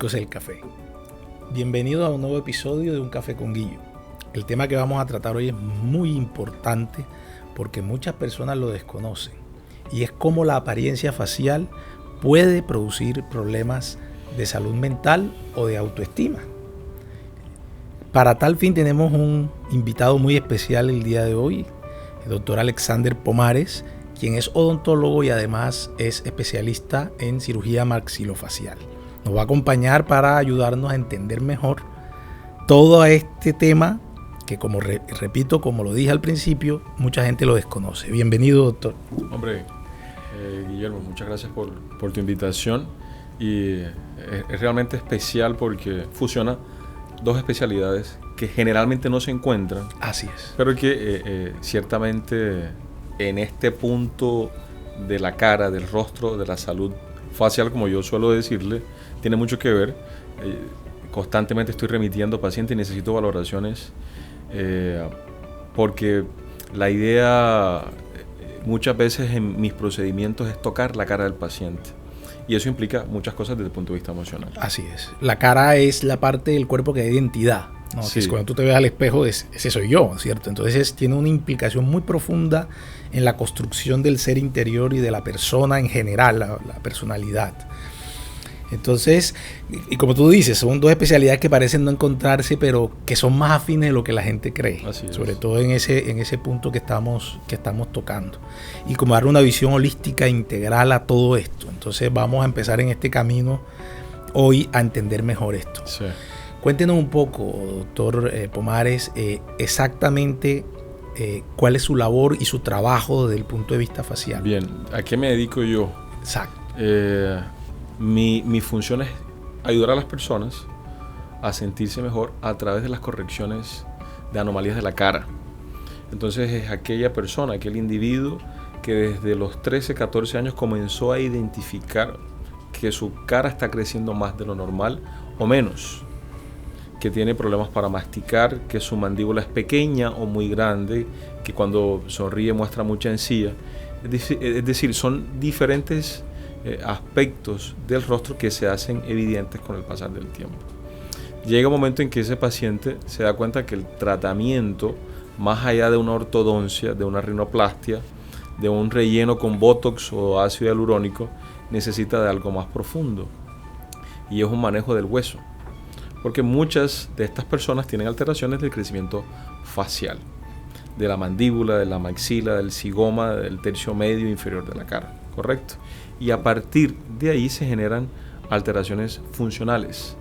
fanáticos del café. Bienvenidos a un nuevo episodio de Un Café con Guillo. El tema que vamos a tratar hoy es muy importante porque muchas personas lo desconocen y es cómo la apariencia facial puede producir problemas de salud mental o de autoestima. Para tal fin tenemos un invitado muy especial el día de hoy, el doctor Alexander Pomares, quien es odontólogo y además es especialista en cirugía maxilofacial. Nos va a acompañar para ayudarnos a entender mejor todo este tema que, como repito, como lo dije al principio, mucha gente lo desconoce. Bienvenido, doctor. Hombre, Guillermo, muchas gracias por tu invitación y es realmente especial porque fusiona dos especialidades que generalmente no se encuentran. Así es. Pero que ciertamente en este punto de la cara, del rostro, de la salud facial, como yo suelo decirle, tiene mucho que ver. Constantemente estoy remitiendo pacientes y necesito valoraciones porque la idea muchas veces en mis procedimientos es tocar la cara del paciente. Y eso implica muchas cosas desde el punto de vista emocional. Así es. La cara es la parte del cuerpo que da identidad, ¿no? Sí. Es cuando tú te ves al espejo, ese soy yo, ¿cierto? Entonces tiene una implicación muy profunda en la construcción del ser interior y de la persona en general, la personalidad. Entonces, y como tú dices, son dos especialidades que parecen no encontrarse, pero que son más afines de lo que la gente cree. Así es. Sobre todo en ese punto que estamos tocando. Y como dar una visión holística integral a todo esto. Entonces vamos a empezar en este camino hoy a entender mejor esto. Sí. Cuéntenos un poco, doctor Pomares, exactamente cuál es su labor y su trabajo desde el punto de vista facial. Bien, ¿a qué me dedico yo? Exacto. Mi función es ayudar a las personas a sentirse mejor a través de las correcciones de anomalías de la cara. Entonces es aquella persona, aquel individuo que desde los 13, 14 años comenzó a identificar que su cara está creciendo más de lo normal o menos, que tiene problemas para masticar, que su mandíbula es pequeña o muy grande, que cuando sonríe muestra mucha encía. Es decir, son diferentes aspectos del rostro que se hacen evidentes con el pasar del tiempo. Llega un momento en que ese paciente se da cuenta que el tratamiento, más allá de una ortodoncia, de una rinoplastia, de un relleno con botox o ácido hialurónico, necesita de algo más profundo, y es un manejo del hueso, porque muchas de estas personas tienen alteraciones del crecimiento facial, de la mandíbula, de la maxila, del zigoma, del tercio medio inferior de la cara, ¿correcto? Y a partir de ahí se generan alteraciones funcionales,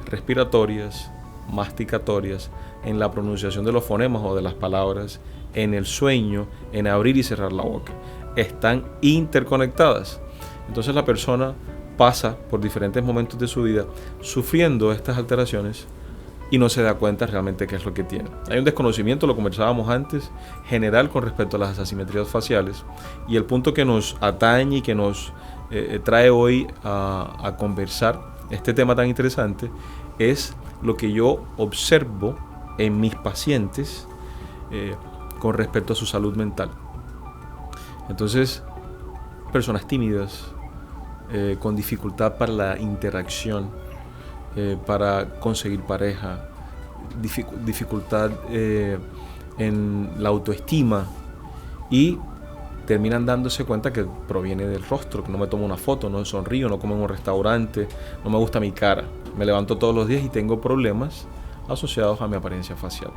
respiratorias, masticatorias, en la pronunciación de los fonemas o de las palabras, en el sueño, en abrir y cerrar la boca. Están interconectadas. Entonces la persona pasa por diferentes momentos de su vida sufriendo estas alteraciones y no se da cuenta realmente qué es lo que tiene. Hay un desconocimiento, lo conversábamos antes, general con respecto a las asimetrías faciales, y el punto que nos atañe y que nos trae hoy a conversar este tema tan interesante es lo que yo observo en mis pacientes con respecto a su salud mental. Entonces, personas tímidas, con dificultad para la interacción, para conseguir pareja, dificultad en la autoestima, y terminan dándose cuenta que proviene del rostro, que no me tomo una foto, no sonrío, no como en un restaurante, no me gusta mi cara, me levanto todos los días y tengo problemas asociados a mi apariencia facial.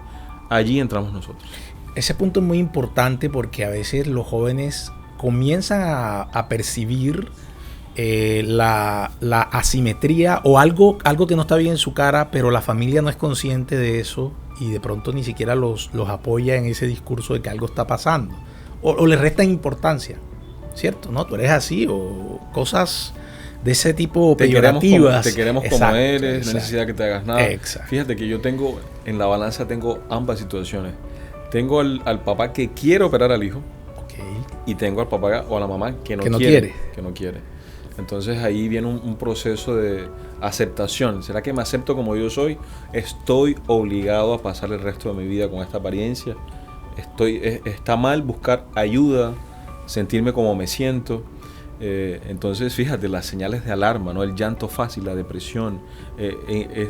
Allí entramos nosotros. Ese punto es muy importante porque a veces los jóvenes comienzan a percibir la asimetría o algo que no está bien en su cara, pero la familia no es consciente de eso y de pronto ni siquiera los apoya en ese discurso de que algo está pasando o le restan importancia, ¿cierto? ¿No? Tú eres así, o cosas de ese tipo peyorativas. Te queremos como eres, no hay necesidad que te hagas nada. Exacto. Fíjate que yo tengo en la balanza ambas situaciones. Tengo al papá que quiere operar al hijo, okay, y tengo al papá o a la mamá que no quiere. Entonces ahí viene un proceso de aceptación. ¿Será que me acepto como yo soy? ¿Estoy obligado a pasar el resto de mi vida con esta apariencia? ¿Está mal buscar ayuda, sentirme como me siento? Entonces, fíjate, las señales de alarma, ¿no? El llanto fácil, la depresión,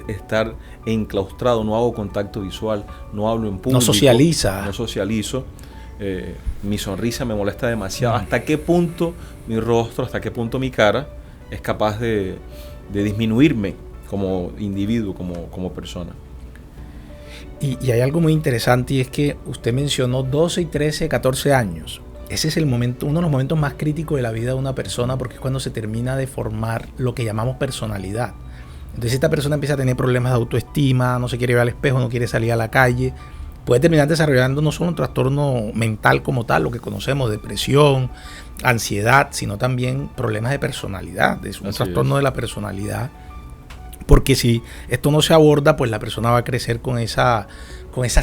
estar enclaustrado, no hago contacto visual, no hablo en público. No socializa. No socializo. Mi sonrisa me molesta demasiado. ¿Hasta qué punto mi rostro, hasta qué punto mi cara es capaz de disminuirme como individuo, como persona? Y hay algo muy interesante, y es que usted mencionó 12, 13, 14 años. Ese es el momento, uno de los momentos más críticos de la vida de una persona, porque es cuando se termina de formar lo que llamamos personalidad. Entonces esta persona empieza a tener problemas de autoestima, no se quiere ver al espejo, no quiere salir a la calle. Puede terminar desarrollando no solo un trastorno mental como tal, lo que conocemos, depresión, ansiedad, sino también problemas de personalidad, es un trastorno de la personalidad. Porque si esto no se aborda, pues la persona va a crecer con esa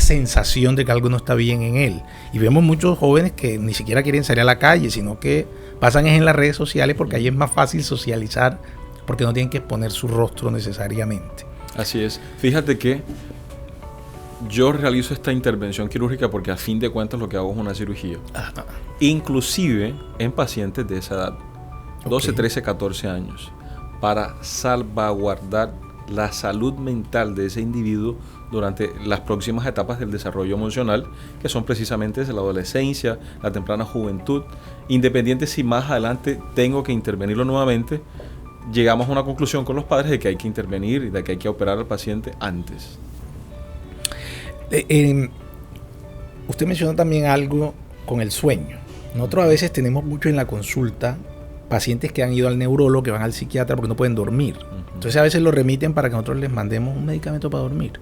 sensación de que algo no está bien en él. Y vemos muchos jóvenes que ni siquiera quieren salir a la calle, sino que pasan en las redes sociales, porque ahí es más fácil socializar, porque no tienen que exponer su rostro necesariamente. Así es. Fíjate que yo realizo esta intervención quirúrgica porque a fin de cuentas lo que hago es una cirugía. Ajá. Inclusive en pacientes de esa edad, 12, 13, 14 años, para salvaguardar la salud mental de ese individuo durante las próximas etapas del desarrollo emocional, que son precisamente desde la adolescencia, la temprana juventud. Independiente si más adelante tengo que intervenirlo nuevamente, llegamos a una conclusión con los padres de que hay que intervenir y de que hay que operar al paciente antes. Usted mencionó también algo con el sueño. Nosotros a veces tenemos mucho en la consulta pacientes que han ido al neurólogo, que van al psiquiatra porque no pueden dormir. Entonces a veces lo remiten para que nosotros les mandemos un medicamento para dormir.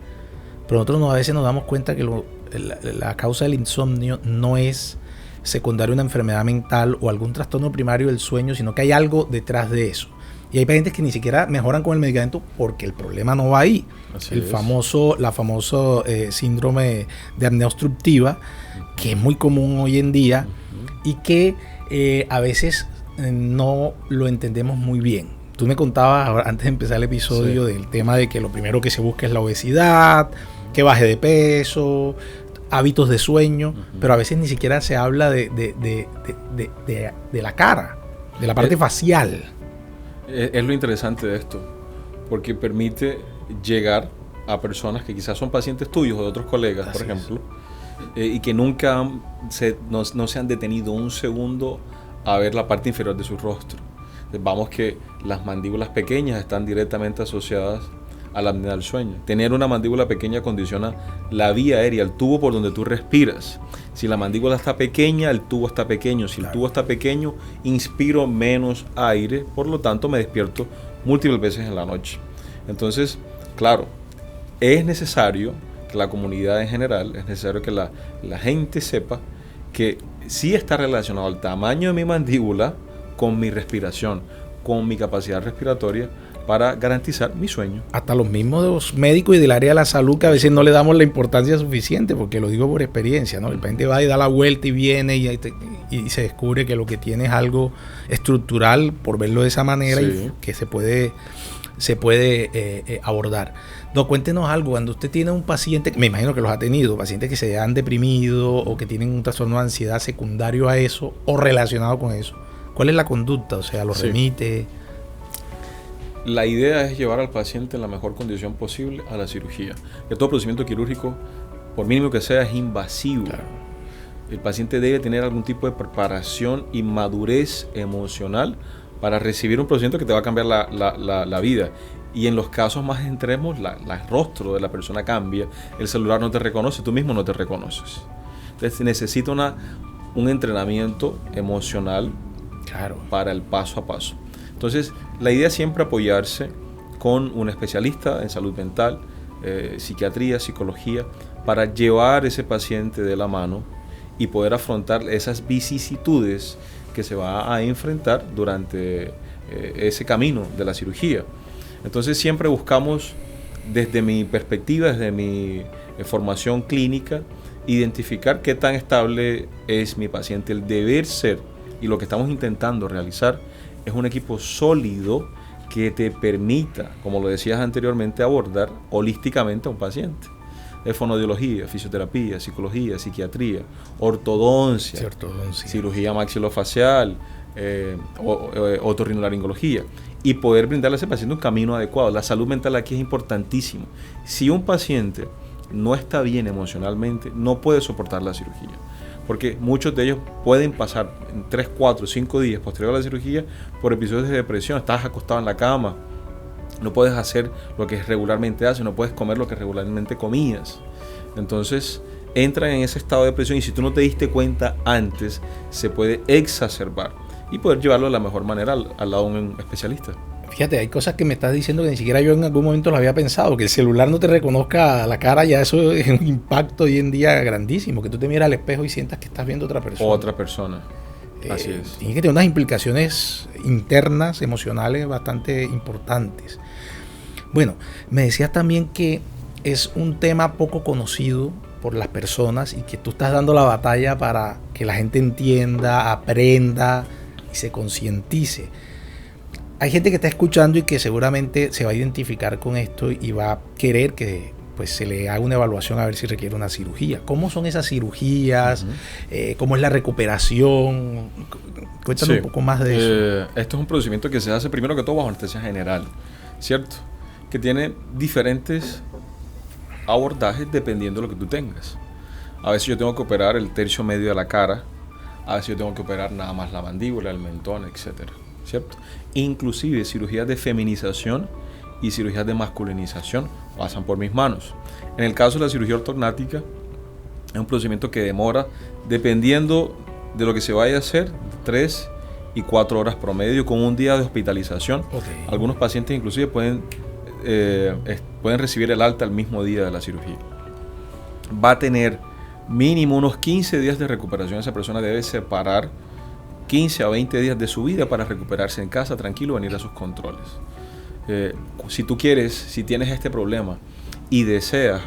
Pero nosotros a veces nos damos cuenta que la causa del insomnio no es secundaria a una enfermedad mental o algún trastorno primario del sueño, sino que hay algo detrás de eso. Y hay pacientes que ni siquiera mejoran con el medicamento porque el problema no va ahí. La famoso síndrome de apnea obstructiva, que es muy común hoy en día y que a veces no lo entendemos muy bien. Tú me contabas antes de empezar el episodio del tema de que lo primero que se busca es la obesidad, que baje de peso, hábitos de sueño, pero a veces ni siquiera se habla de la cara, de la parte facial. Es lo interesante de esto, porque permite llegar a personas que quizás son pacientes tuyos o de otros colegas, por ejemplo, y que nunca no se han detenido un segundo a ver la parte inferior de su rostro. Vamos que las mandíbulas pequeñas están directamente asociadas a la apnea del sueño. Tener una mandíbula pequeña condiciona la vía aérea, el tubo por donde tú respiras. Si la mandíbula está pequeña, el tubo está pequeño. Si el tubo está pequeño, inspiro menos aire, por lo tanto me despierto múltiples veces en la noche. Entonces, claro, es necesario que la comunidad en general, es necesario que la gente sepa que sí está relacionado el tamaño de mi mandíbula con mi respiración, con mi capacidad respiratoria para garantizar mi sueño. Hasta los mismos médicos y del área de la salud, que a veces no le damos la importancia suficiente, porque lo digo por experiencia, ¿no? El paciente va y da la vuelta y viene y se descubre que lo que tiene es algo estructural, por verlo de esa manera, y que se puede abordar. No, cuéntenos algo, cuando usted tiene un paciente, me imagino que los ha tenido, pacientes que se han deprimido o que tienen un trastorno de ansiedad secundario a eso o relacionado con eso, ¿cuál es la conducta? O sea, ¿lo remite? La idea es llevar al paciente en la mejor condición posible a la cirugía. Que todo procedimiento quirúrgico, por mínimo que sea, es invasivo. Claro. El paciente debe tener algún tipo de preparación y madurez emocional para recibir un procedimiento que te va a cambiar la vida. Y en los casos más extremos, el rostro de la persona cambia, el celular no te reconoce, tú mismo no te reconoces. Entonces necesita un entrenamiento emocional para el paso a paso. Entonces, la idea es siempre apoyarse con un especialista en salud mental, psiquiatría, psicología, para llevar ese paciente de la mano y poder afrontar esas vicisitudes que se va a enfrentar durante ese camino de la cirugía. Entonces, siempre buscamos, desde mi perspectiva, desde mi formación clínica, identificar qué tan estable es mi paciente. El deber ser, y lo que estamos intentando realizar, es un equipo sólido que te permita, como lo decías anteriormente, abordar holísticamente a un paciente. fonoaudiología, fisioterapia, psicología, psiquiatría, ortodoncia, cirugía maxilofacial, otorrinolaringología, y poder brindarle a ese paciente un camino adecuado. La salud mental aquí es importantísimo. Si un paciente no está bien emocionalmente, no puede soportar la cirugía, porque muchos de ellos pueden pasar en 3, 4, 5 días posterior a la cirugía por episodios de depresión. Estás acostado en la cama, no puedes hacer lo que regularmente haces, no puedes comer lo que regularmente comías. Entonces entran en ese estado de depresión, y si tú no te diste cuenta antes, se puede exacerbar y poder llevarlo de la mejor manera al lado de un especialista. Fíjate, hay cosas que me estás diciendo que ni siquiera yo en algún momento lo había pensado. Que el celular no te reconozca la cara, ya eso es un impacto hoy en día grandísimo. Que tú te miras al espejo y sientas que estás viendo otra persona. Otra persona. Así es. Tiene que tener unas implicaciones internas, emocionales bastante importantes. Bueno, me decías también que es un tema poco conocido por las personas y que tú estás dando la batalla para que la gente entienda, aprenda y se concientice. Hay gente que está escuchando y que seguramente se va a identificar con esto y va a querer que pues se le haga una evaluación a ver si requiere una cirugía. ¿Cómo son esas cirugías? ¿Cómo es la recuperación? Cuéntame un poco más de eso. Esto es un procedimiento que se hace primero que todo bajo anestesia general, ¿cierto? Que tiene diferentes abordajes dependiendo de lo que tú tengas. A veces yo tengo que operar el tercio medio de la cara, a veces yo tengo que operar nada más la mandíbula, el mentón, etcétera, ¿cierto? Inclusive cirugías de feminización y cirugías de masculinización pasan por mis manos. En el caso de la cirugía ortognática, es un procedimiento que demora, dependiendo de lo que se vaya a hacer, 3 y 4 horas promedio, con un día de hospitalización. Algunos pacientes inclusive pueden recibir el alta el mismo día de la cirugía. Va a tener mínimo unos 15 días de recuperación. Esa persona debe separar 15 a 20 días de su vida para recuperarse en casa, tranquilo, venir a sus controles. Si tú quieres, si tienes este problema y deseas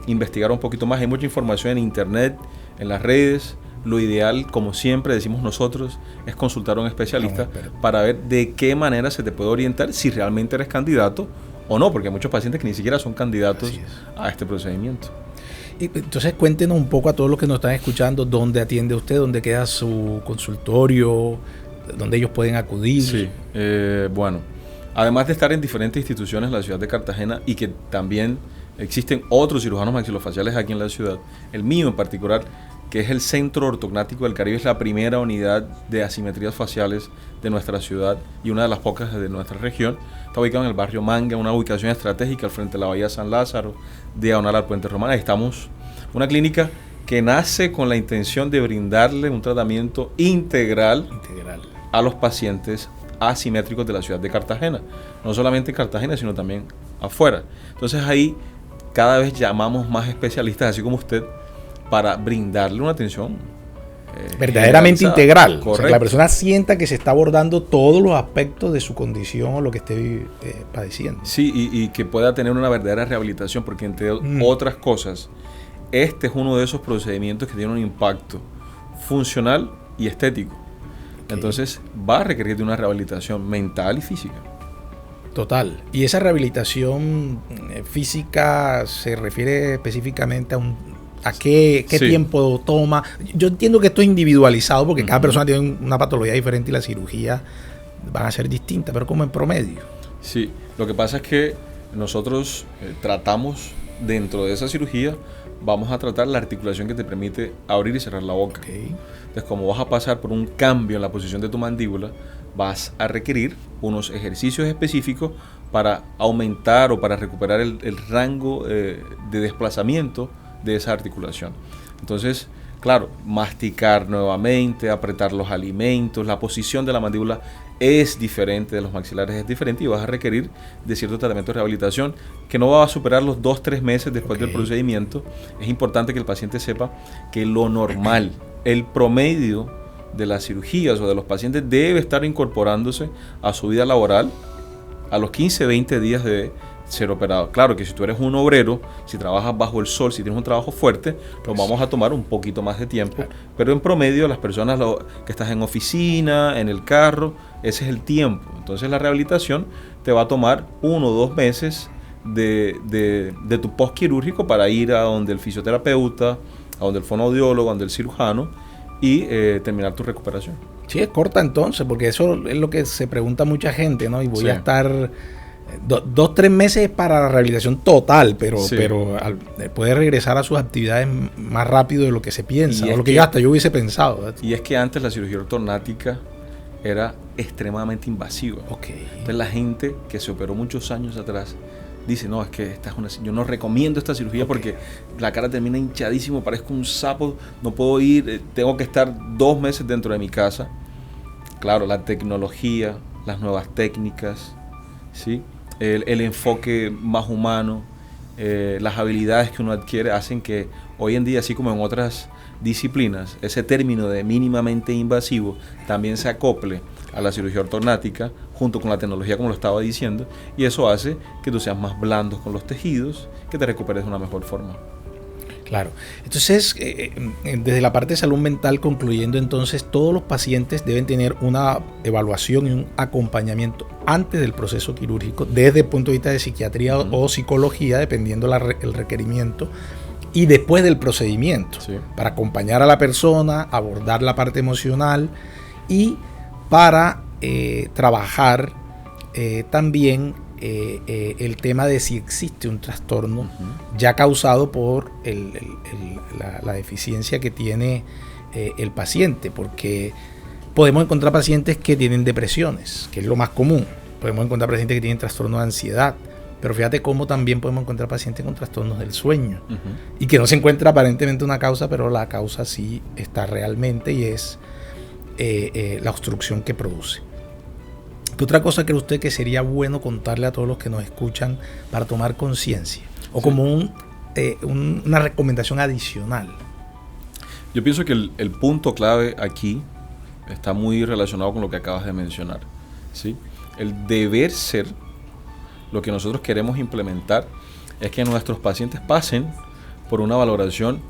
investigar un poquito más, hay mucha información en internet, en las redes. Lo ideal, como siempre decimos nosotros, es consultar a un especialista para ver de qué manera se te puede orientar si realmente eres candidato o no, porque hay muchos pacientes que ni siquiera son candidatos a este procedimiento. Y entonces cuéntenos un poco a todos los que nos están escuchando, dónde atiende usted, dónde queda su consultorio, dónde ellos pueden acudir. Sí, bueno, además de estar en diferentes instituciones en la ciudad de Cartagena, y que también existen otros cirujanos maxilofaciales aquí en la ciudad, el mío en particular, que es el Centro Ortognático del Caribe, es la primera unidad de asimetrías faciales de nuestra ciudad y una de las pocas de nuestra región. Está ubicado en el barrio Manga, una ubicación estratégica al frente de la Bahía San Lázaro, diagonal al Puente Romana. Estamos una clínica que nace con la intención de brindarle un tratamiento integral a los pacientes asimétricos de la ciudad de Cartagena. No solamente en Cartagena, sino también afuera. Entonces ahí cada vez llamamos más especialistas, así como usted, para brindarle una atención verdaderamente integral. Correcto. O sea, que la persona sienta que se está abordando todos los aspectos de su condición o lo que esté padeciendo. Sí, y que pueda tener una verdadera rehabilitación, porque entre otras cosas, este es uno de esos procedimientos que tiene un impacto funcional y estético. Entonces va a requerir de una rehabilitación mental y física. Total. ¿Y esa rehabilitación física se refiere específicamente a qué tiempo toma? Yo entiendo que esto es individualizado porque cada persona tiene una patología diferente y las cirugías van a ser distintas, pero como en promedio. Sí, lo que pasa es que nosotros tratamos dentro de esa cirugía, vamos a tratar la articulación que te permite abrir y cerrar la boca. Entonces, como vas a pasar por un cambio en la posición de tu mandíbula, vas a requerir unos ejercicios específicos para aumentar o para recuperar el rango de desplazamiento de esa articulación. Entonces, claro, masticar nuevamente, apretar los alimentos, la posición de la mandíbula es diferente, de los maxilares es diferente, y vas a requerir de cierto tratamiento de rehabilitación que no va a superar los 2-3 meses después del procedimiento. Es importante que el paciente sepa que lo normal, el promedio de las cirugías o de los pacientes debe estar incorporándose a su vida laboral a los 15-20 días de ser operado. Claro que si tú eres un obrero, si trabajas bajo el sol, si tienes un trabajo fuerte, nos vamos a tomar un poquito más de tiempo, pero en promedio las personas que estás en oficina, en el carro, ese es el tiempo. Entonces la rehabilitación te va a tomar 1 o 2 meses de tu postquirúrgico para ir a donde el fisioterapeuta, a donde el fonoaudiólogo, a donde el cirujano y terminar tu recuperación. Sí, es corta entonces, porque eso es lo que se pregunta mucha gente, ¿no? Y voy a estar 2-3 meses para la rehabilitación total, pero puede regresar a sus actividades más rápido de lo que se piensa, o lo que hasta yo hubiese pensado, ¿verdad? Y es que antes la cirugía ortognática era extremadamente invasiva. Entonces la gente que se operó muchos años atrás dice, no, es que yo no recomiendo esta cirugía porque la cara termina hinchadísimo, parezco un sapo, no puedo ir, tengo que estar 2 meses dentro de mi casa. Claro, la tecnología, las nuevas técnicas, ¿sí? El enfoque más humano, las habilidades que uno adquiere hacen que hoy en día, así como en otras disciplinas, ese término de mínimamente invasivo también se acople a la cirugía ortognática junto con la tecnología, como lo estaba diciendo, y eso hace que tú seas más blando con los tejidos, que te recuperes de una mejor forma. Claro. Entonces, desde la parte de salud mental, concluyendo entonces, todos los pacientes deben tener una evaluación y un acompañamiento antes del proceso quirúrgico, desde el punto de vista de psiquiatría o psicología, dependiendo el requerimiento, y después del procedimiento, para acompañar a la persona, abordar la parte emocional y para trabajar también el tema de si existe un trastorno ya causado por la deficiencia que tiene el paciente, porque podemos encontrar pacientes que tienen depresiones, que es lo más común, podemos encontrar pacientes que tienen trastorno de ansiedad, pero fíjate cómo también podemos encontrar pacientes con trastornos del sueño y que no se encuentra aparentemente una causa, pero la causa sí está realmente y es la obstrucción que produce. ¿Qué otra cosa cree usted que sería bueno contarle a todos los que nos escuchan para tomar conciencia? O como una recomendación adicional. Yo pienso que el punto clave aquí está muy relacionado con lo que acabas de mencionar, ¿sí? El deber ser, lo que nosotros queremos implementar, es que nuestros pacientes pasen por una valoración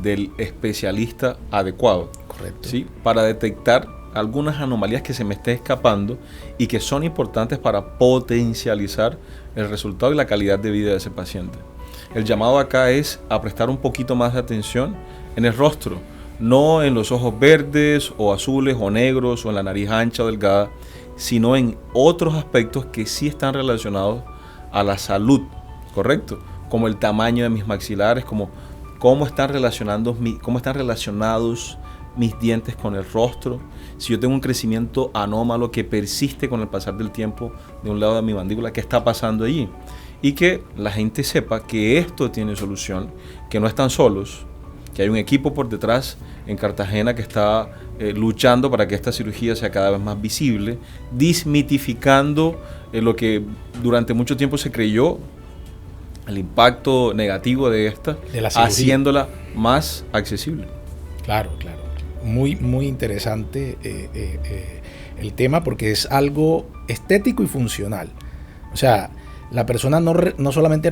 del especialista adecuado. Correcto. ¿Sí? Para detectar algunas anomalías que se me esté escapando y que son importantes para potencializar el resultado y la calidad de vida de ese paciente. El llamado acá es a prestar un poquito más de atención en el rostro, no en los ojos verdes o azules o negros o en la nariz ancha o delgada, sino en otros aspectos que sí están relacionados a la salud, ¿correcto? Como el tamaño de mis maxilares, como cómo están relacionados mis dientes con el rostro, si yo tengo un crecimiento anómalo que persiste con el pasar del tiempo de un lado de mi mandíbula, ¿qué está pasando allí? Y que la gente sepa que esto tiene solución, que no están solos, que hay un equipo por detrás en Cartagena que está luchando para que esta cirugía sea cada vez más visible, desmitificando lo que durante mucho tiempo se creyó, el impacto negativo de esta, haciéndola más accesible. Claro, claro. Muy, muy interesante el tema, porque es algo estético y funcional. O sea, la persona no solamente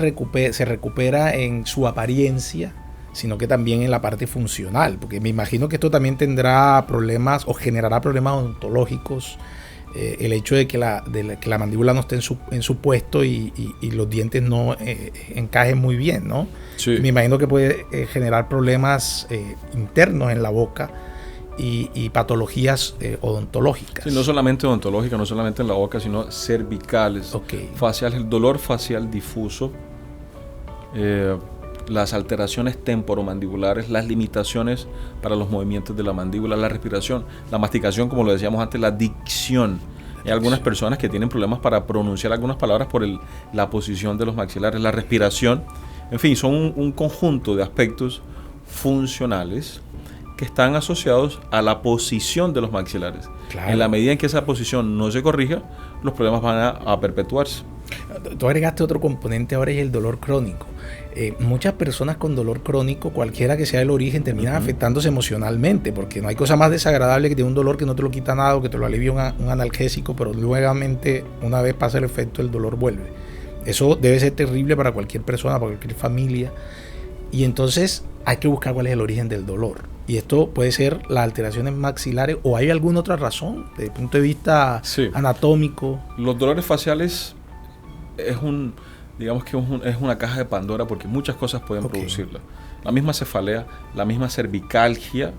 se recupera en su apariencia, sino que también en la parte funcional, porque me imagino que esto también tendrá problemas o generará problemas odontológicos, el hecho de que la mandíbula no esté en su puesto y los dientes no encajen muy bien, ¿no? Sí. Me imagino que puede generar problemas internos en la boca y patologías odontológicas. Sí, no solamente odontológicas, no solamente en la boca, sino cervicales, faciales, el dolor facial difuso, las alteraciones temporomandibulares, las limitaciones para los movimientos de la mandíbula, la respiración, la masticación, como lo decíamos antes, la dicción. Hay algunas personas que tienen problemas para pronunciar algunas palabras por la posición de los maxilares, la respiración. En fin, son un conjunto de aspectos funcionales que están asociados a la posición de los maxilares. Claro. En la medida en que esa posición no se corrija, los problemas van a perpetuarse. Tú agregaste otro componente ahora y el dolor crónico. Muchas personas con dolor crónico, cualquiera que sea el origen, terminan afectándose emocionalmente, porque no hay cosa más desagradable que tener un dolor que no te lo quita nada o que te lo alivia un analgésico, pero nuevamente, una vez pasa el efecto, el dolor vuelve. Eso debe ser terrible para cualquier persona, para cualquier familia. Y entonces hay que buscar cuál es el origen del dolor. Y esto puede ser las alteraciones maxilares, o hay alguna otra razón desde el punto de vista anatómico. Los dolores faciales es digamos que es una caja de Pandora porque muchas cosas pueden producirla. La misma cefalea, la misma cervicalgia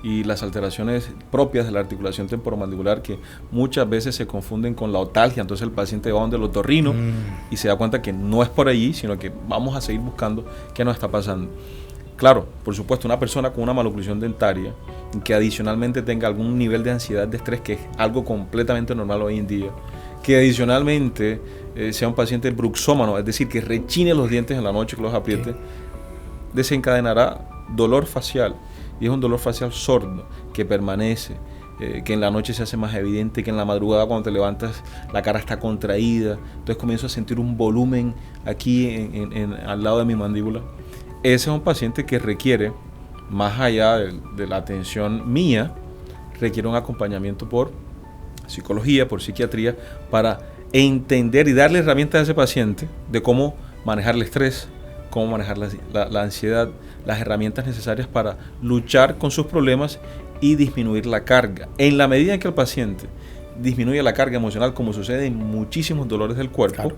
y las alteraciones propias de la articulación temporomandibular que muchas veces se confunden con la otalgia. Entonces el paciente va donde el otorrino y se da cuenta que no es por allí, sino que vamos a seguir buscando qué nos está pasando. Claro, por supuesto, una persona con una maloclusión dentaria que adicionalmente tenga algún nivel de ansiedad, de estrés, que es algo completamente normal hoy en día, que adicionalmente sea un paciente bruxómano, es decir, que rechine los dientes en la noche, que los apriete, desencadenará dolor facial. Y es un dolor facial sordo que permanece, que en la noche se hace más evidente, que en la madrugada cuando te levantas la cara está contraída, entonces comienzo a sentir un volumen aquí al lado de mi mandíbula. Ese es un paciente que requiere, más allá de la atención mía, requiere un acompañamiento por psicología, por psiquiatría, para entender y darle herramientas a ese paciente de cómo manejar el estrés, cómo manejar la ansiedad, las herramientas necesarias para luchar con sus problemas y disminuir la carga. En la medida en que el paciente disminuye la carga emocional, como sucede en muchísimos dolores del cuerpo,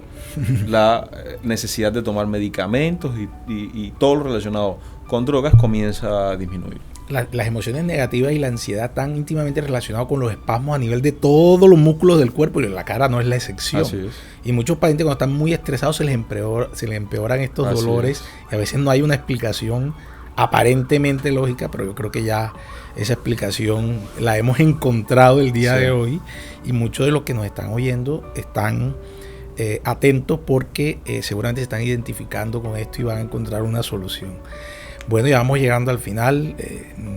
la necesidad de tomar medicamentos y todo lo relacionado con drogas comienza a disminuir. Las emociones negativas y la ansiedad están íntimamente relacionados con los espasmos a nivel de todos los músculos del cuerpo, y la cara no es la excepción. Así es. Y muchos pacientes cuando están muy estresados se les empeoran estos dolores, y a veces no hay una explicación aparentemente lógica, pero yo creo que ya esa explicación la hemos encontrado el día de hoy, y muchos de los que nos están oyendo están atentos porque seguramente se están identificando con esto y van a encontrar una solución. Bueno, ya vamos llegando al final.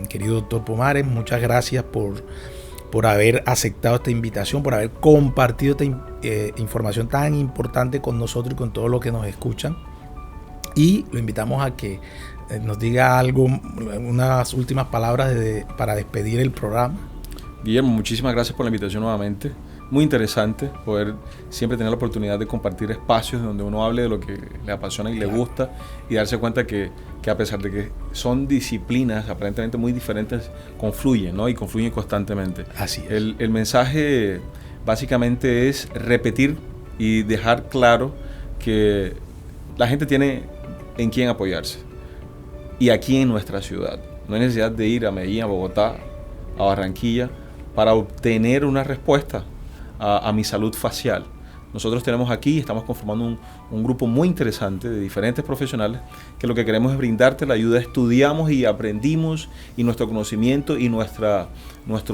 Querido doctor Pomares, muchas gracias por haber aceptado esta invitación, por haber compartido esta información tan importante con nosotros y con todos los que nos escuchan. Y lo invitamos a que nos diga algo, unas últimas palabras para despedir el programa. Guillermo, muchísimas gracias por la invitación nuevamente. Muy interesante poder siempre tener la oportunidad de compartir espacios donde uno hable de lo que le apasiona y le gusta, y darse cuenta que a pesar de que son disciplinas aparentemente muy diferentes, confluyen, ¿no? Y confluyen constantemente. Así es. El mensaje básicamente es repetir y dejar claro que la gente tiene en quién apoyarse, y aquí en nuestra ciudad. No hay necesidad de ir a Medellín, a Bogotá, a Barranquilla para obtener una respuesta a mi salud facial. Nosotros tenemos aquí, estamos conformando un grupo muy interesante de diferentes profesionales que lo que queremos es brindarte la ayuda. Estudiamos y aprendimos, y nuestro conocimiento y nuestro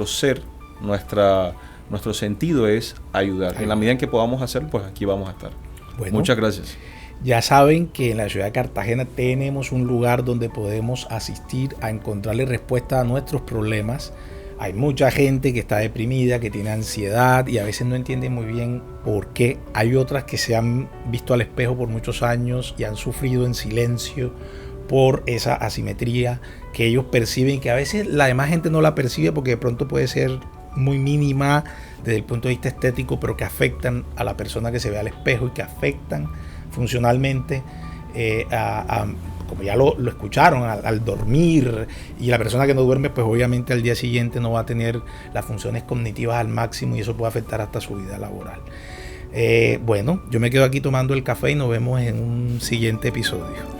ser, nuestro sentido es ayudar. En la medida en que podamos hacer, pues aquí vamos a estar. Bueno, muchas gracias. Ya saben que en la ciudad de Cartagena tenemos un lugar donde podemos asistir a encontrarle respuesta a nuestros problemas. Hay mucha gente que está deprimida, que tiene ansiedad y a veces no entiende muy bien por qué. Hay otras que se han visto al espejo por muchos años y han sufrido en silencio por esa asimetría que ellos perciben, que a veces la demás gente no la percibe porque de pronto puede ser muy mínima desde el punto de vista estético, pero que afectan a la persona que se ve al espejo y que afectan funcionalmente como ya lo escucharon, al dormir. Y la persona que no duerme, pues obviamente al día siguiente no va a tener las funciones cognitivas al máximo, y eso puede afectar hasta su vida laboral. Bueno, yo me quedo aquí tomando el café y nos vemos en un siguiente episodio.